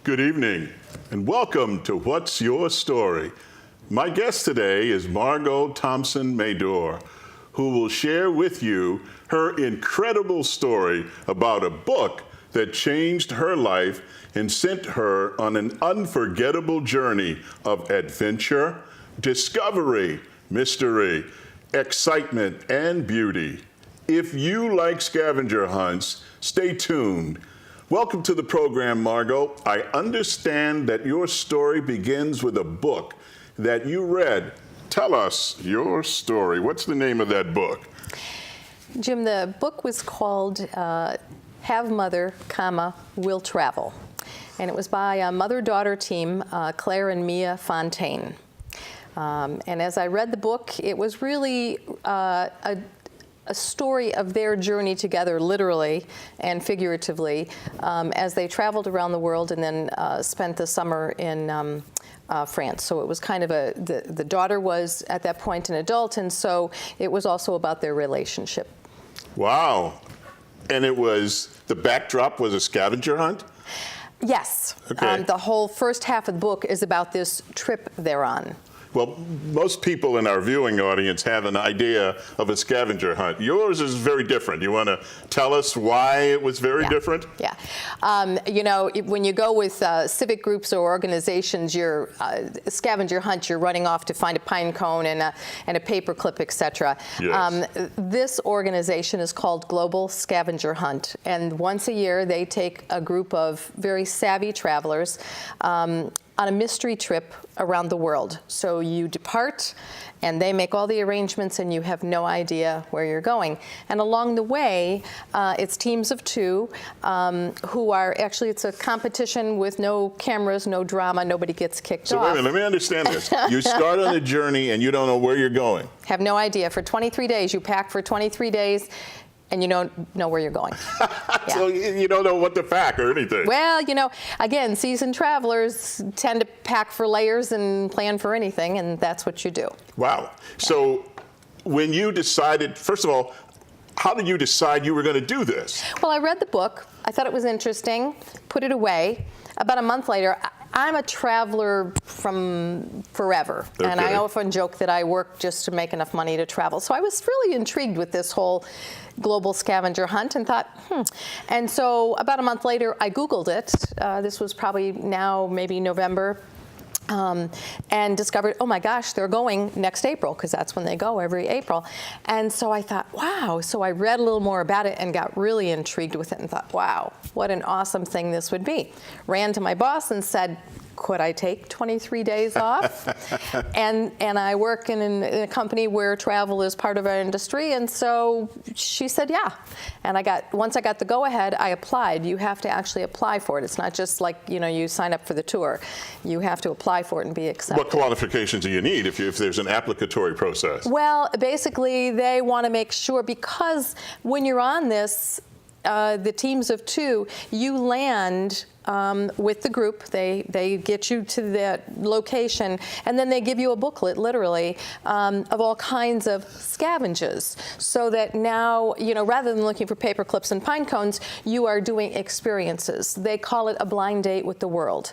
Good evening, and welcome to What's Your Story? My guest today is Margot Thompson-Mador, who will share with you her incredible story about a book that changed her life and sent her on an unforgettable journey of adventure, discovery, mystery, excitement, and beauty. If you like scavenger hunts, stay tuned. Welcome to the program, Margot. I understand that your story begins with a book that you read. Tell us your story. What's the name of that book? Jim, the book was called Have Mother, Will Travel. And it was by a mother-daughter team, Claire and Mia Fontaine. And as I read the book, it was really a story of their journey together, literally and figuratively, as they traveled around the world and then spent the summer in France. So it was kind of the daughter was at that point an adult, and so it was also about their relationship. Wow. And the backdrop was a scavenger hunt? Yes. Okay. The whole first half of the book is about this trip they're on. Well, most people in our viewing audience have an idea of a scavenger hunt. Yours is very different. You want to tell us why it was very different? Yeah. When you go with civic groups or organizations, your scavenger hunt, you're running off to find a pine cone and a paper clip, etc. Yes. This organization is called Global Scavenger Hunt, and once a year they take a group of very savvy travelers on a mystery trip around the world. So you depart, and they make all the arrangements, and you have no idea where you're going. And along the way, it's teams of two who are actually, it's a competition with no cameras, no drama, nobody gets kicked off. So wait a minute, let me understand this. You start on a journey, and you don't know where you're going. Have no idea. For 23 days, you pack for 23 days, and you don't know where you're going. Yeah. So you don't know what to pack or anything. Well, again, seasoned travelers tend to pack for layers and plan for anything, and that's what you do. Wow. So when you decided, first of all, how did you decide you were going to do this? Well, I read the book. I thought it was interesting, put it away. About a month later, I'm a traveler from forever, okay. And I often joke that I work just to make enough money to travel. So I was really intrigued with this whole global scavenger hunt and thought, And so about a month later, I Googled it. This was probably now maybe November. And discovered, oh my gosh, they're going next April, because that's when they go, every April. And so I thought, wow. So I read a little more about it and got really intrigued with it and thought, wow, what an awesome thing this would be. Ran to my boss and said, could I take 23 days off? and I work in a company where travel is part of our industry, and so she said, yeah. And once I got the go-ahead, I applied. You have to actually apply for it. It's not just like, you sign up for the tour. You have to apply for it and be accepted. What qualifications do you need if there's an applicatory process? Well, basically, they want to make sure, because when you're on this, the teams of two, you land with the group. They get you to that location, and then they give you a booklet, literally, of all kinds of scavengers, so that now, rather than looking for paper clips and pine cones, you are doing experiences. They call it a blind date with the world.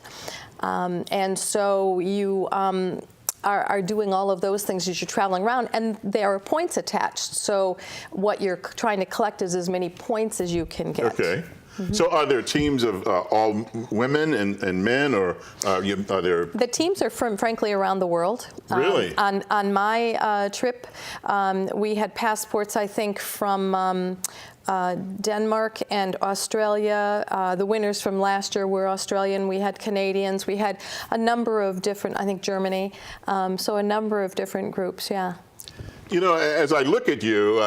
And so you are doing all of those things as you're traveling around, and there are points attached. So what you're trying to collect is as many points as you can get. Okay. Mm-hmm. So are there teams of all women and men, or are there? The teams are from, frankly, around the world. Really? On my trip, we had passports, I think, from Denmark and Australia. The winners from last year were Australian. We had Canadians. We had a number of different, I think Germany. So a number of different groups, yeah. As I look at you,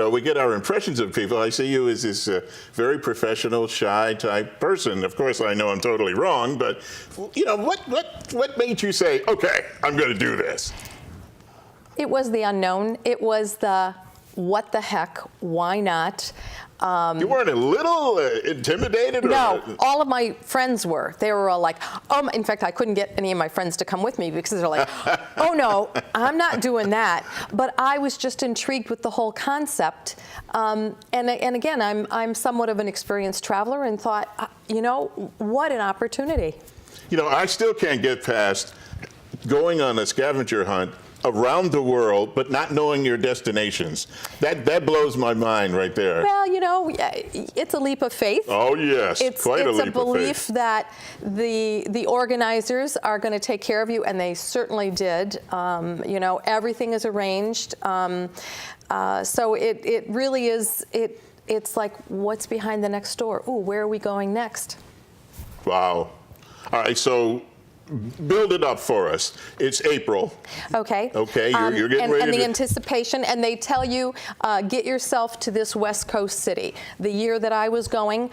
we get our impressions of people. I see you as this very professional, shy type person. Of course, I know I'm totally wrong, but what made you say, okay, I'm going to do this? It was the unknown. It was the what the heck, why not? You weren't a little intimidated? No, all of my friends were. They were all like, oh, in fact, I couldn't get any of my friends to come with me because they're like, oh no, I'm not doing that. But I was just intrigued with the whole concept. And again, I'm somewhat of an experienced traveler and thought, you know, what an opportunity. You know, I still can't get past going on a scavenger hunt around the world, but not knowing your destinations. That blows my mind right there. Well, you know, it's a leap of faith. Oh yes, quite a leap of faith. It's a belief that the organizers are going to take care of you, and they certainly did. You know, everything is arranged. So it really is. It's like, what's behind the next door? Ooh, where are we going next? Wow. All right, so build it up for us. It's April. Okay. Okay, you're getting ready and to... the anticipation, and they tell you, get yourself to this West Coast city. The year that I was going,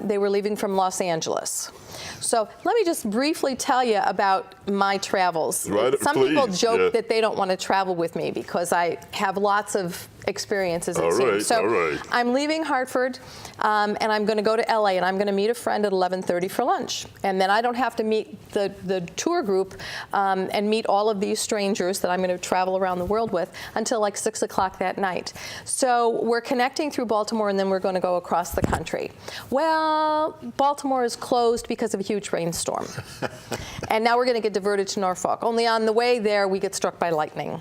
they were leaving from Los Angeles. So let me just briefly tell you about my travels. Right, Some please, people joke yeah. that they don't want to travel with me because I have lots of experiences, it All seems. right, So all right. I'm leaving Hartford, and I'm going to go to LA, and I'm going to meet a friend at 11:30 for lunch. And then I don't have to meet the tour group and meet all of these strangers that I'm going to travel around the world with until like 6 o'clock that night. So we're connecting through Baltimore, and then we're going to go across the country. Well, Baltimore is closed because of a huge rainstorm. And now we're going to get diverted to Norfolk. Only on the way there, we get struck by lightning.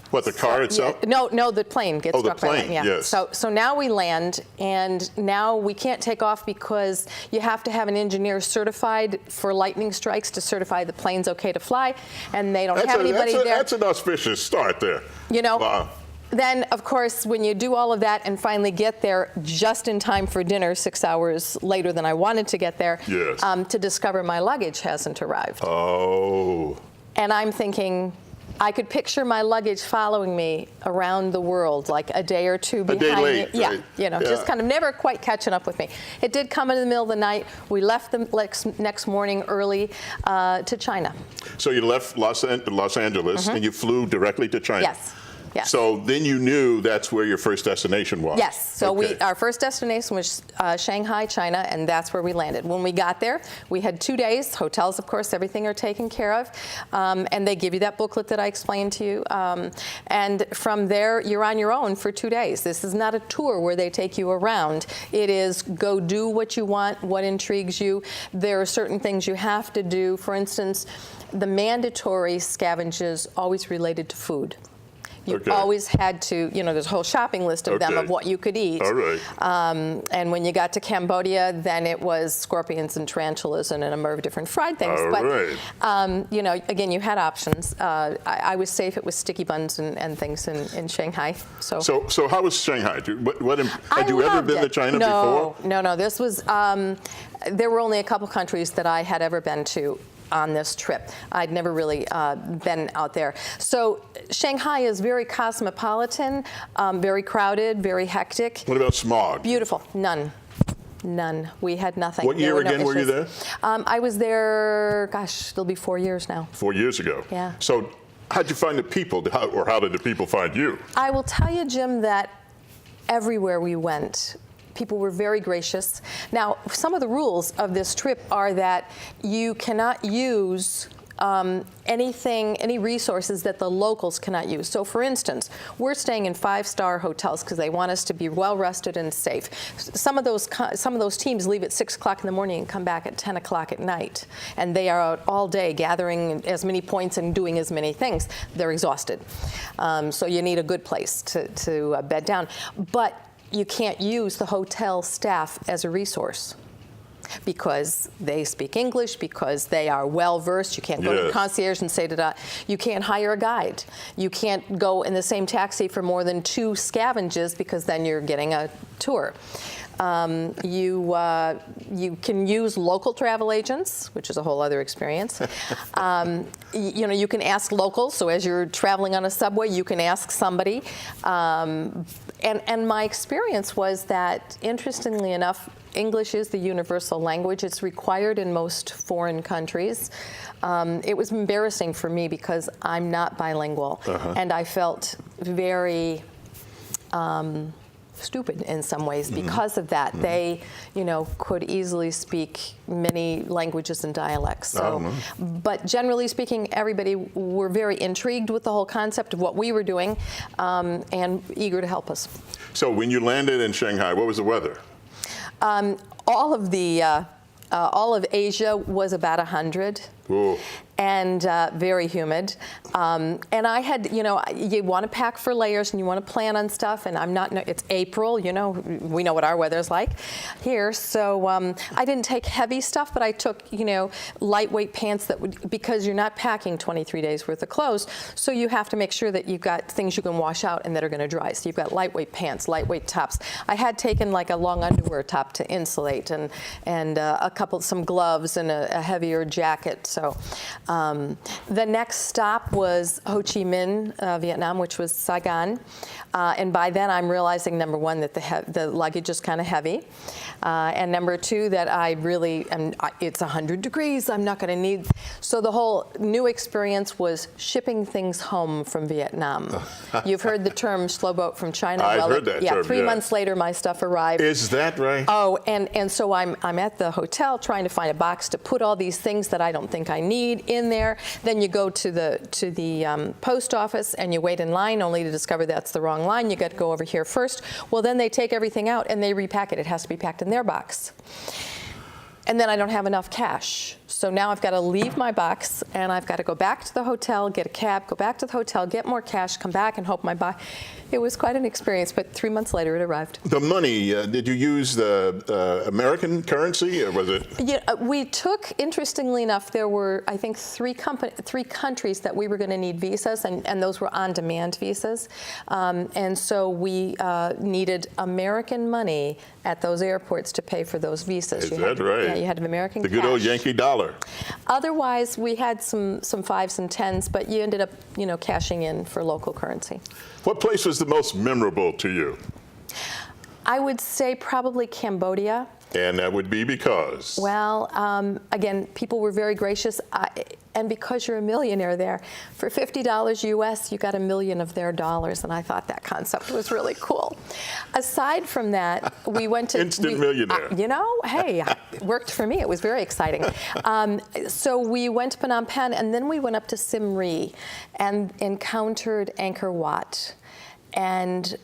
What, the car itself? Yeah, no, the plane gets struck by lightning. Yeah. Yes. So now we land, and now we can't take off because you have to have an engineer certified for lightning strikes to certify the plane's okay to fly, and they don't have anybody there. That's an auspicious start there. You know. Wow. Then, of course, when you do all of that and finally get there just in time for dinner, 6 hours later than I wanted to get there, yes. To discover my luggage hasn't arrived. Oh. And I'm thinking, I could picture my luggage following me around the world, like a day or two behind day late, me. Yeah, right. you know, Yeah. just kind of never quite catching up with me. It did come in the middle of the night. We left the next morning early to China. So you left Los Angeles and you flew directly to China. Yes. Yes. So then you knew that's where your first destination was. Yes. So okay. our first destination was Shanghai, China, and that's where we landed. When we got there, we had 2 days. Hotels, of course, everything are taken care of, and they give you that booklet that I explained to you. And from there, you're on your own for 2 days. This is not a tour where they take you around. It is go do what you want, what intrigues you. There are certain things you have to do. For instance, the mandatory scavengers always related to food. You Okay. always had to, you know, there's a whole shopping list of them Okay. of what you could eat. All right. And when you got to Cambodia, then it was scorpions and tarantulas and a number of different fried things. All but, right. you know, again, you had options. I was safe. It was sticky buns and things in Shanghai. So how was Shanghai? Had you ever loved been to it. China before? No. This was, there were only a couple countries that I had ever been to on this trip. I'd never really been out there. So Shanghai is very cosmopolitan, very crowded, very hectic. What about smog? Beautiful. None. We had nothing. What year again were you there? I was there, gosh, it'll be 4 years now. 4 years ago. Yeah. So how'd you find the people, or how did the people find you? I will tell you, Jim, that everywhere we went, people were very gracious. Now, some of the rules of this trip are that you cannot use any resources that the locals cannot use. So, for instance, we're staying in 5-star hotels because they want us to be well rested and safe. Some of those teams leave at 6 o'clock in the morning and come back at 10 o'clock at night, and they are out all day gathering as many points and doing as many things. They're exhausted, so you need a good place to bed down. But you can't use the hotel staff as a resource because they speak English, because they are well-versed. You can't go to the concierge and say, da-da. You can't hire a guide. You can't go in the same taxi for more than 2 scavengers because then you're getting a tour. You can use local travel agents, which is a whole other experience. You know, you can ask locals. So as you're traveling on a subway, you can ask somebody. And my experience was that, interestingly enough, English is the universal language. It's required in most foreign countries. It was embarrassing for me because I'm not bilingual, and I felt very stupid in some ways because of that. They, could easily speak many languages and dialects. So, but generally speaking, everybody were very intrigued with the whole concept of what we were doing and eager to help us. So when you landed in Shanghai, what was the weather? All of Asia was about 100. Ooh. And very humid. And I had, you want to pack for layers and you want to plan on stuff. And it's April, we know what our weather's like here. So I didn't take heavy stuff, but I took, lightweight pants because you're not packing 23 days worth of clothes. So you have to make sure that you've got things you can wash out and that are going to dry. So you've got lightweight pants, lightweight tops. I had taken like a long underwear top to insulate and some gloves and a heavier jacket. So. The next stop was Ho Chi Minh, Vietnam, which was Saigon. And by then I'm realizing, number one, that the luggage is kind of heavy. And number two, that I really it's 100 degrees, I'm not going to need. So the whole new experience was shipping things home from Vietnam. You've heard the term slow boat from China. I've heard that term, 3 months later, my stuff arrived. Is that right? Oh, and so I'm at the hotel trying to find a box to put all these things that I don't think I need in there. Then you go to the post office and you wait in line only to discover that's the wrong line. You got to go over here first. Well, then they take everything out and they repack it. It has to be packed in their box. And then I don't have enough cash. So now I've got to leave my box and I've got to go back to the hotel, get a cab, go back to the hotel, get more cash, come back and hope my box. It was quite an experience, but 3 months later it arrived. The money, did you use the American currency or was it? Yeah, we took, interestingly enough, there were, I think, three countries that we were going to need visas, and those were on-demand visas. And so we needed American money at those airports to pay for those visas. Is that right? Yeah, you had American cash. The good old Yankee dollar. Otherwise, we had some 5s and 10s, but you ended up, cashing in for local currency. What place was the most memorable to you? I would say probably Cambodia. And that would be because? Well, again, people were very gracious. And because you're a millionaire there, for $50 US, you got $1 million of their dollars. And I thought that concept was really cool. Aside from that, we went to... Instant millionaire. Hey, it worked for me. It was very exciting. So we went to Phnom Penh, and then we went up to Siem Reap and encountered Angkor Wat. And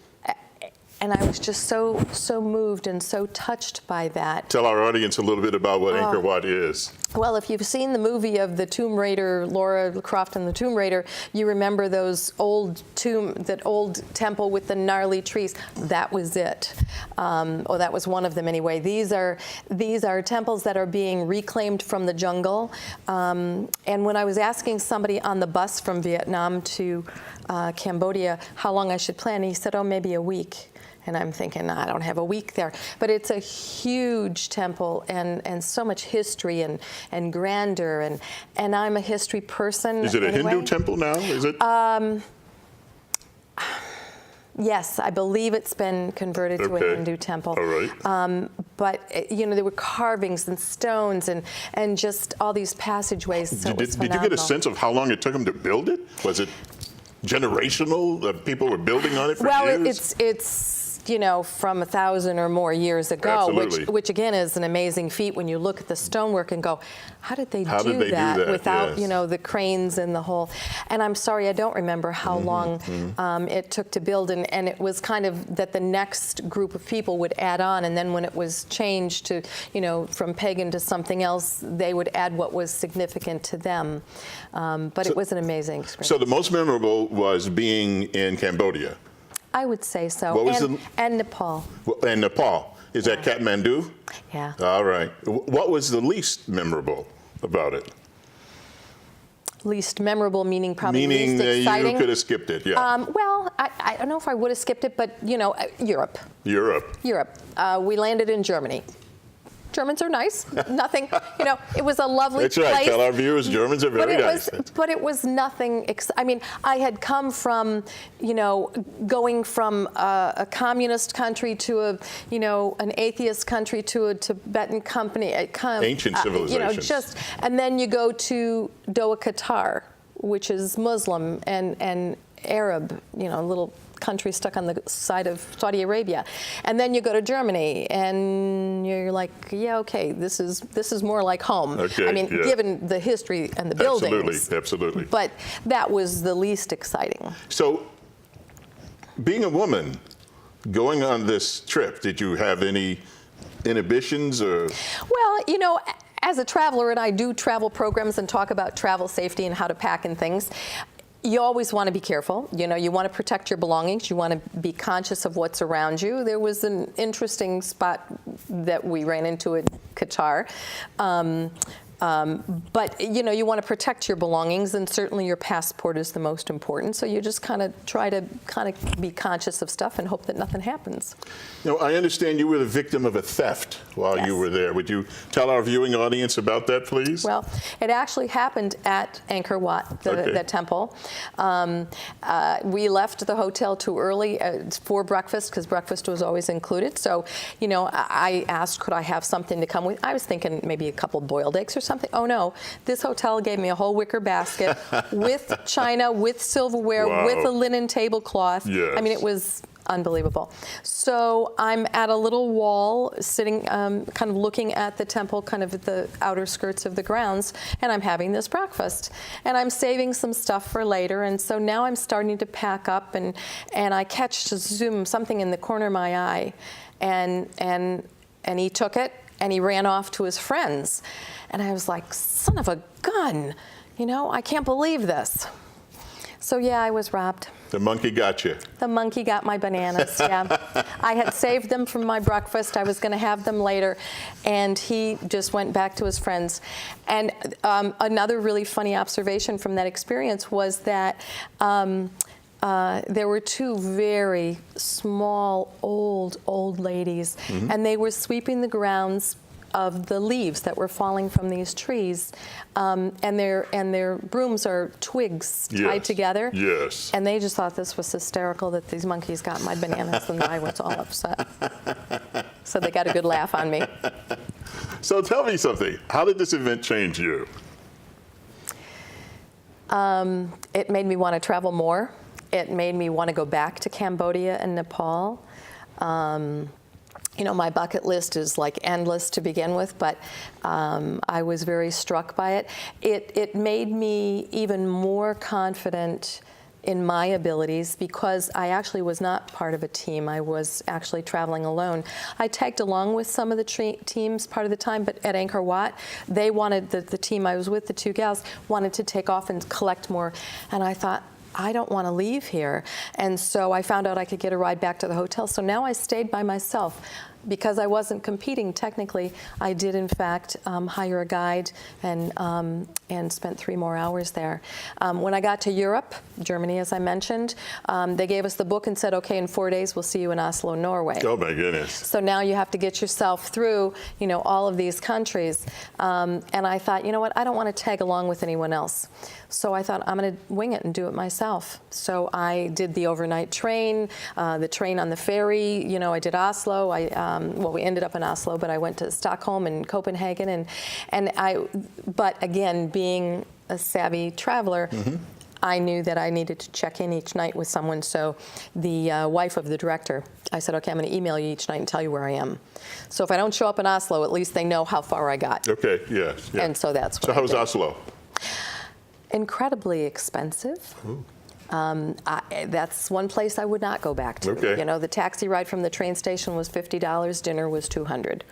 I was just so moved and so touched by that. Tell our audience a little bit about what Angkor Wat is. Well, if you've seen the movie of the Tomb Raider, Lara Croft and the Tomb Raider, you remember that old temple with the gnarly trees. That was it. That was one of them anyway. These are temples that are being reclaimed from the jungle. And when I was asking somebody on the bus from Vietnam to Cambodia how long I should plan, he said, maybe a week. And I'm thinking, I don't have a week there. But it's a huge temple and so much history and grandeur. And I'm a history person. Is it a Hindu temple now? Is it? Yes, I believe it's been converted to a Hindu temple. All right. But, there were carvings and stones and just all these passages. So did you get a sense of how long it took them to build it? Was it generational? People were building on it for years? It's from 1,000 or more years ago, which again is an amazing feat when you look at the stonework and go, how did they do that without, the cranes and the whole. And I'm sorry, I don't remember how long it took to build. And it was kind of that the next group of people would add on. And then when it was changed to, from pagan to something else, they would add what was significant to them. But it was an amazing experience. So the most memorable was being in Cambodia. I would say so. And Nepal. And Nepal. Is that Kathmandu? Yeah. All right. What was the least memorable about it? Least memorable, meaning probably least exciting? You could have skipped it, yeah. Well, I don't know if I would have skipped it, but, Europe. Europe. We landed in Germany. Germans are nice. Nothing, it was a lovely place. That's right. Tell our viewers Germans are very nice. But it was nothing. I had come from, going from a communist country to an atheist country to a Tibetan company. Ancient civilizations. And then you go to Doha, Qatar, which is Muslim and Arab, a little country stuck on the side of Saudi Arabia. And then you go to Germany, and you're like, yeah, okay, this is more like home. Okay, I mean, yeah. given the history and the buildings. Absolutely. But that was the least exciting. So, being a woman, going on this trip, did you have any inhibitions or? Well, you know, as a traveler, and I do travel programs and talk about travel safety and how to pack and things, you always want to be careful. You know, you want to protect your belongings. You want to be conscious of what's around you. There was an interesting spot that we ran into in Qatar. But, you know, you want to protect your belongings, and certainly your passport is the most important. So you just kind of try to be conscious of stuff and hope that nothing happens. You know, I understand you were the victim of a theft while you were there. Would you tell our viewing audience about that, please? Well, it actually happened at Angkor Wat, the temple. We left the hotel too early for breakfast, because breakfast was always included. So, you know, I asked, could I have something to come with? I was thinking maybe a couple boiled eggs or something. Oh no, this hotel gave me a whole wicker basket with china, with silverware, with a linen tablecloth. Yes. I mean, it was unbelievable. So I'm at a little wall sitting, kind of looking at the temple, kind of at the outer skirts of the grounds, and I'm having this breakfast. And I'm saving some stuff for later, and so now I'm starting to pack up, and I catch something in the corner of my eye, and he took it, and he ran off to his friends. And I was like, son of a gun, you know, I can't believe this. So yeah, I was robbed. The monkey got you. The monkey got my bananas, yeah. I had saved them from my breakfast. I was going to have them later, and he just went back to his friends. And another really funny observation from that experience was that there were two very small, old ladies, and they were sweeping the grounds of the leaves that were falling from these trees, and their brooms are twigs tied together. Yes. And they just thought this was hysterical that these monkeys got my bananas, and I was all upset. So they got a good laugh on me. So tell me something. How did this event change you? It made me want to travel more. It made me want to go back to Cambodia and Nepal. You know, my bucket list is like endless to begin with, but I was very struck by it. It made me even more confident in my abilities, because I actually was not part of a team. I was actually traveling alone. I tagged along with some of the teams part of the time, but at Angkor Wat, they wanted, the team I was with, the two gals, wanted to take off and collect more. And I thought, I don't want to leave here. And so I found out I could get a ride back to the hotel. So now I stayed by myself. Because I wasn't competing technically, I did in fact hire a guide and spent 3 more hours there. When I got to Europe, Germany as I mentioned, they gave us the book and said, okay, in 4 days we'll see you in Oslo, Norway. Oh my goodness. So now you have to get yourself through, you know, all of these countries. And I thought, you know what, I don't want to tag along with anyone else. So I thought, I'm going to wing it and do it myself. So I did the overnight train, the train on the ferry. You know, I did Oslo. Well, we ended up in Oslo, but I went to Stockholm and Copenhagen, but again, being a savvy traveler, I knew that I needed to check in each night with someone. So the wife of the director, I said, okay, I'm going to email you each night and tell you where I am. So if I don't show up in Oslo, at least they know how far I got. Okay, yes. Yeah. And so that's what So how was Oslo? Incredibly expensive. That's one place I would not go back to. Okay. You know, the taxi ride from the train station was $50, dinner was $200.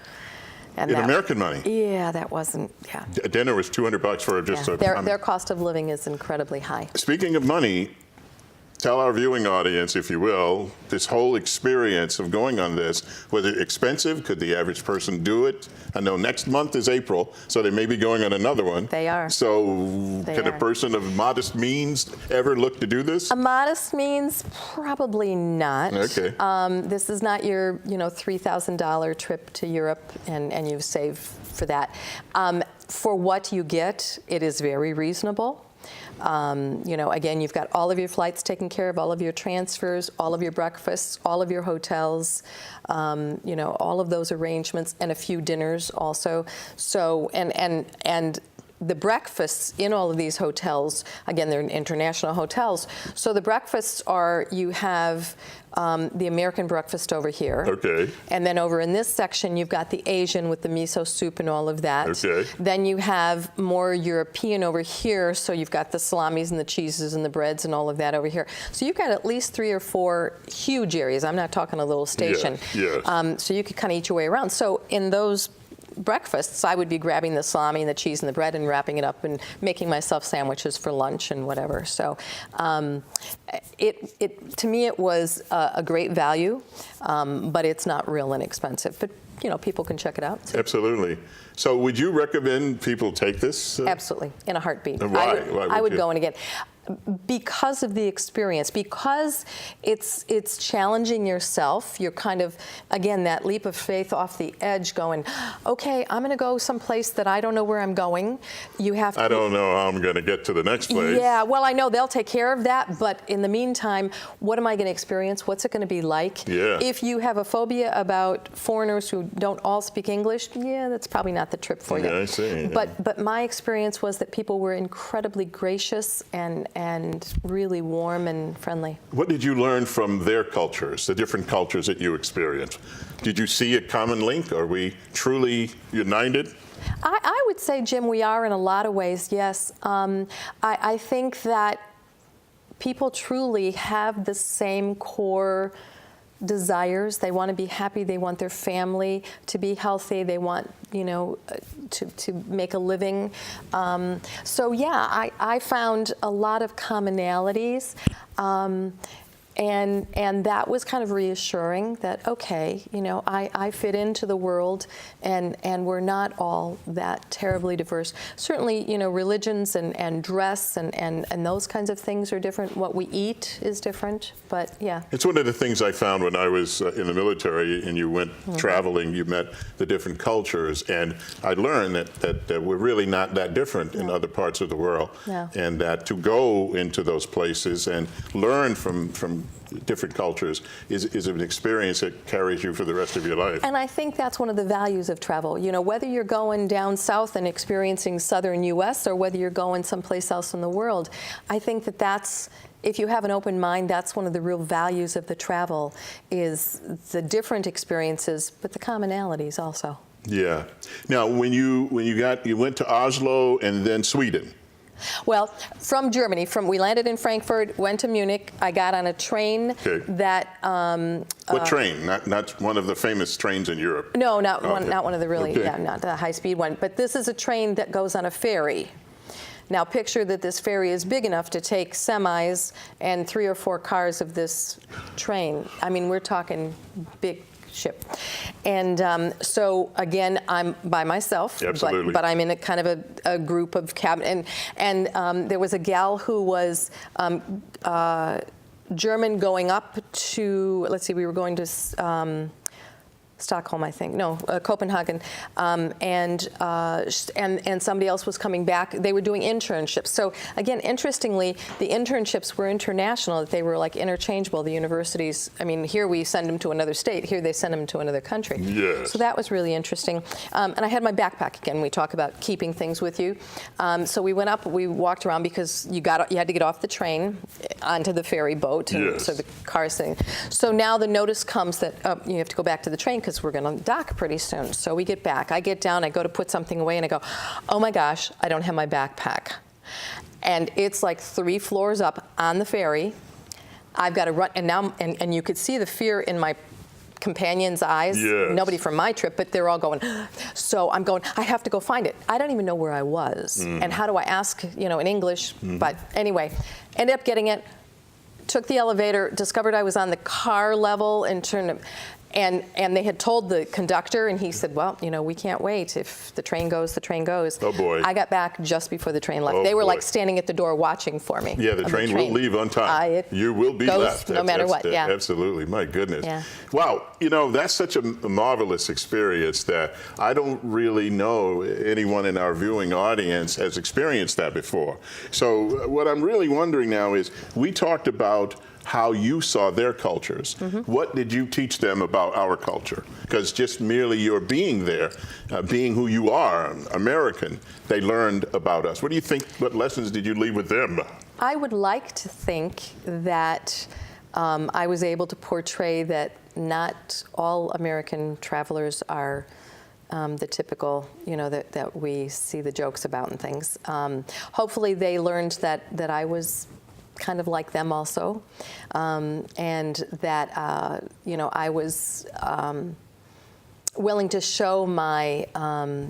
And in American money? Yeah, that wasn't, yeah. Dinner was $200 for just a... Their cost of living is incredibly high. Speaking of money, tell our viewing audience, if you will, this whole experience of going on this, was it expensive? Could the average person do it? I know next month is April, so they may be going on another one. They are. So can a person of modest means ever look to do this? A modest means, probably not. Okay. This is not your, you know, $3,000 trip to Europe and you've saved for that. For what you get, it is very reasonable. You know, again, you've got all of your flights taken care of, all of your transfers, all of your breakfasts, all of your hotels, you know, all of those arrangements, and a few dinners also. So, and the breakfasts in all of these hotels, again, they're international hotels. So the breakfasts are, you have the American breakfast over here. Okay. And then over in this section, you've got the Asian with the miso soup and all of that. Okay. Then you have more European over here, so you've got the salamis and the cheeses and the breads and all of that over here. So you've got at least 3 or 4 huge areas. I'm not talking a little station. Yes. So you could kind of eat your way around. So in those breakfasts, I would be grabbing the salami and the cheese and the bread and wrapping it up and making myself sandwiches for lunch and whatever. So to me, it was a great value, but it's not real inexpensive. But people can check it out. So. Absolutely. So would you recommend people take this? Absolutely, in a heartbeat. Why? I would go in again. Because of the experience, because it's challenging yourself. You're kind of, again, that leap of faith off the edge going, okay, I'm going to go someplace that I don't know where I'm going. You have to. I don't know how I'm going to get to the next place. Yeah, well, I know they'll take care of that, but in the meantime, what am I going to experience? What's it going to be like? Yeah. If you have a phobia about foreigners who don't all speak English, yeah, that's probably not the trip for you. Yeah, I see. Yeah. But my experience was that people were incredibly gracious and really warm and friendly. What did you learn from their cultures, the different cultures that you experienced? Did you see a common link? Are we truly united? I would say, Jim, we are in a lot of ways, yes. I think that people truly have the same core desires. They want to be happy. They want their family to be healthy. They want, to make a living. So yeah, I found a lot of commonalities. And that was kind of reassuring that, okay, I fit into the world and we're not all that terribly diverse. Certainly, religions and dress and those kinds of things are different. What we eat is different, but yeah. It's one of the things I found when I was in the military and you went traveling, you met the different cultures, and I learned that we're really not that different in other parts of the world. No. And that to go into those places and learn from different cultures is an experience that carries you for the rest of your life. And I think that's one of the values of travel. Whether you're going down south and experiencing southern U.S. or whether you're going someplace else in the world, I think that's, if you have an open mind, that's one of the real values of the travel, is the different experiences, but the commonalities also. Yeah. Now, when you went to Oslo and then Sweden. Well, from Germany, we landed in Frankfurt, went to Munich. I got on a train that. What train? Not one of the famous trains in Europe. No, not one of the really, Okay. not the high-speed one. But this is a train that goes on a ferry. Now, picture that this ferry is big enough to take semis and 3 or 4 cars of this train. I mean, we're talking big ship. And so again, I'm by myself, but I'm in a kind of a group of cabin. And there was a gal who was German going up to, let's see, we were going to Stockholm, I think. No, Copenhagen, and somebody else was coming back. They were doing internships. So again, interestingly, the internships were international. They were like interchangeable. The universities. I mean, here we send them to another state. Here they send them to another country. Yes. So that was really interesting. And I had my backpack again. We talk about keeping things with you. So we went up. We walked around because you had to get off the train onto the ferry boat. And yes. So the car's thing. So now the notice comes that you have to go back to the train because we're going to dock pretty soon. So we get back. I get down. I go to put something away, and I go, oh my gosh, I don't have my backpack. And it's like 3 floors up on the ferry. I've got to run, and now, and you could see the fear in my companions' eyes. Yes. Nobody from my trip, but they're all going. So I'm going, I have to go find it. I don't even know where I was, and how do I ask, in English? But anyway, ended up getting it. Took the elevator, discovered I was on the car level, and turned. And they had told the conductor, and he said, well, we can't wait. If the train goes, the train goes. Oh, boy. I got back just before the train left. Oh, they were boy. like standing at the door watching for me. Yeah, the train will leave on time. You will be goes left. No matter what, yeah. Absolutely. My goodness. Yeah. Wow. That's such a marvelous experience that I don't really know anyone in our viewing audience has experienced that before. So what I'm really wondering now is, we talked about how you saw their cultures. What did you teach them about our culture? Because just merely your being there, being who you are, American, they learned about us. What do you think, what lessons did you leave with them? I would like to think that I was able to portray that not all American travelers are the typical, that we see the jokes about and things. Hopefully they learned that I was kind of like them also, and that, I was willing to show my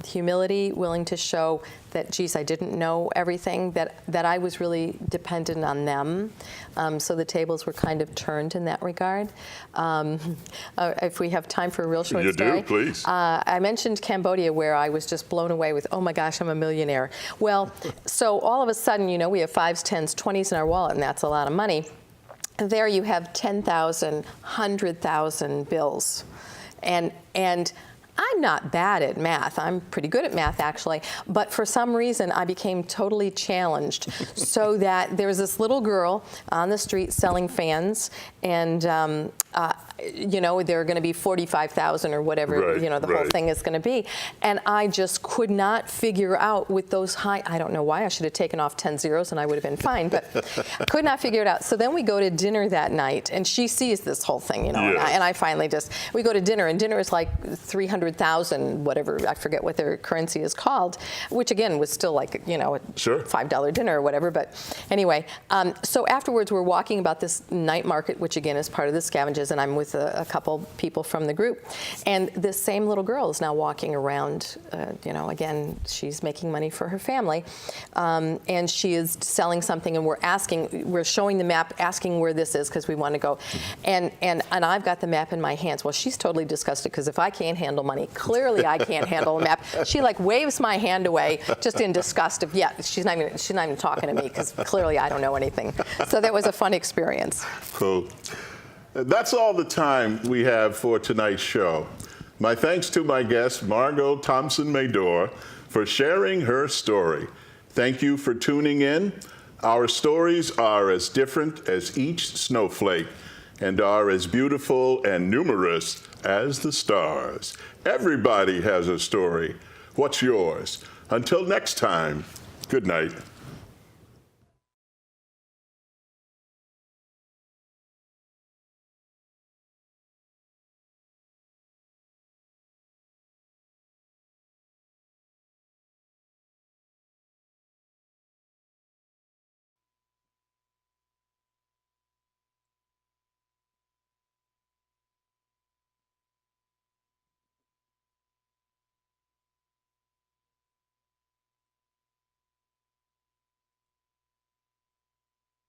humility, willing to show that, geez, I didn't know everything, that I was really dependent on them. So the tables were kind of turned in that regard. If we have time for a real short story. You do, please. I mentioned Cambodia, where I was just blown away with, oh my gosh, I'm a millionaire. Well, so all of a sudden, we have 5s, 10s, 20s in our wallet, and that's a lot of money. There you have 10,000, 100,000 bills. And I'm not bad at math. I'm pretty good at math, actually. But for some reason, I became totally challenged so that there was this little girl on the street selling fans, and they're going to be 45,000 or whatever, the whole thing is going to be. And I just could not figure out with those high, I don't know why, I should have taken off 10 zeros and I would have been fine, but could not figure it out. So then we go to dinner that night, and she sees this whole thing, and I finally we go to dinner, and dinner is like 300,000, whatever, I forget what their currency is called, which again was still like, a $5 dinner or whatever, but anyway. So afterwards we're walking about this night market, which again is part of the scavengers, and I'm with a couple people from the group, and this same little girl is now walking around, again, she's making money for her family, and she is selling something, and we're showing the map, asking where this is, because we want to go, and I've got the map in my hands. Well, she's totally disgusted, because if I can't handle money, clearly I can't handle a map. She like waves my hand away, just in disgust of, she's not even talking to me, because clearly I don't know anything. So that was a fun experience. Cool. That's all the time we have for tonight's show. My thanks to my guest, Margot Thompson-Mador, for sharing her story. Thank you for tuning in. Our stories are as different as each snowflake and are as beautiful and numerous as the stars. Everybody has a story. What's yours? Until next time, good night.